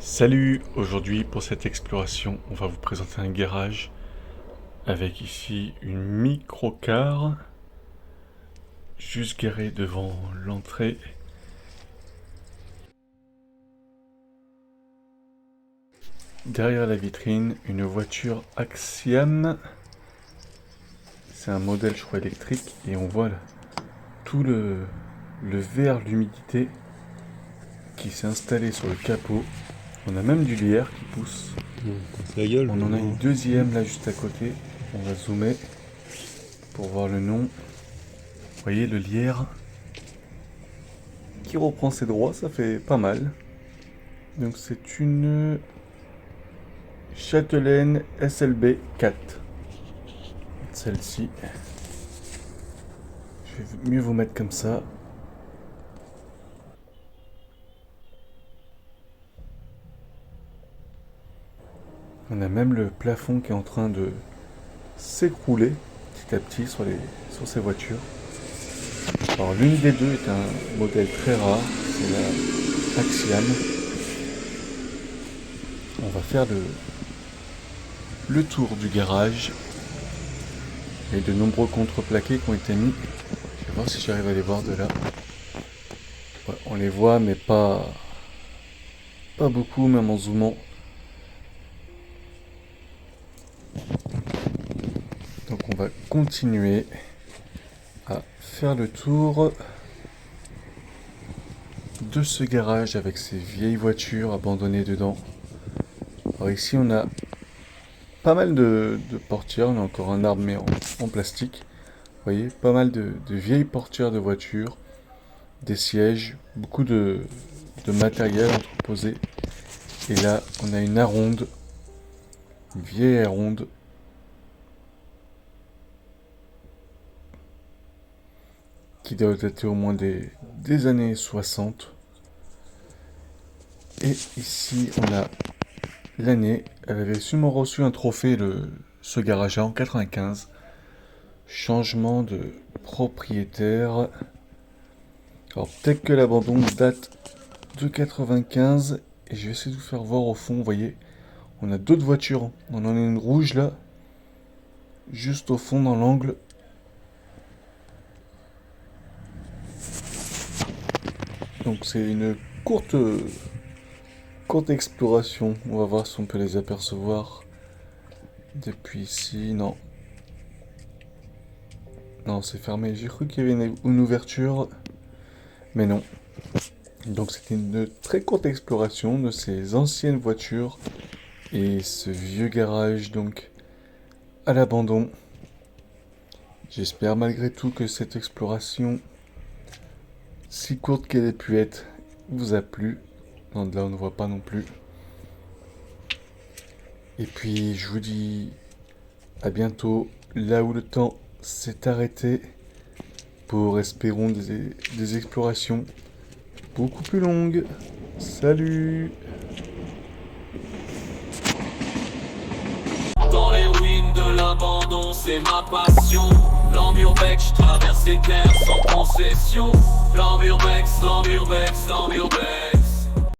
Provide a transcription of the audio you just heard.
Salut, aujourd'hui pour cette exploration, on va vous présenter un garage avec ici une micro-car juste garée devant l'entrée. Derrière la vitrine, une voiture Axiom. C'est un modèle, je crois, électrique et on voit là tout le verre, l'humidité qui s'est installé sur le capot. On a même du lierre qui pousse. La gueule. On en a une deuxième là juste à côté. On va zoomer pour voir le nom. Vous voyez le lierre qui reprend ses droits, ça fait pas mal. Donc c'est une Chatelaine SLB 4. Celle-ci. Je vais mieux vous mettre comme ça. On a même le plafond qui est en train de s'écrouler petit à petit sur ces voitures. Alors l'une des deux est un modèle très rare, c'est la Axiom. On va faire le tour du garage. Il y a de nombreux contreplaqués qui ont été mis. Je vais voir si j'arrive à les voir de là. Ouais, on les voit mais pas beaucoup, même en zoomant. Donc on va continuer à faire le tour de ce garage avec ces vieilles voitures abandonnées dedans. Alors ici on a pas mal de portières, on a encore un arbre mais en plastique. Vous voyez, pas mal de vieilles portières de voitures, des sièges, beaucoup de matériel entreposé. Et là on a une Aronde, une vieille Aronde. Qui doit dater au moins des années 60. Et ici, on a l'année. Elle avait sûrement reçu un trophée, ce garage-là, en 95. Changement de propriétaire. Alors, peut-être que l'abandon date de 95. Et je vais essayer de vous faire voir au fond, vous voyez, on a d'autres voitures. On en a une rouge là, juste au fond dans l'angle. Donc c'est une courte exploration. On va voir si on peut les apercevoir depuis ici. Non. Non, c'est fermé. J'ai cru qu'il y avait une ouverture. Mais non. Donc c'était une très courte exploration de ces anciennes voitures. Et ce vieux garage donc à l'abandon. J'espère malgré tout que cette exploration, si courte qu'elle ait pu être, vous a plu. Non, de là on ne voit pas non plus. Et puis je vous dis à bientôt, là où le temps s'est arrêté, pour espérons des explorations beaucoup plus longues. Salut! Dans les ruines de l'abandon, c'est ma passion. L'Amburbex, je traverse les terres sans concession. L'Amburbex, l'Amburbex, l'Amburbex.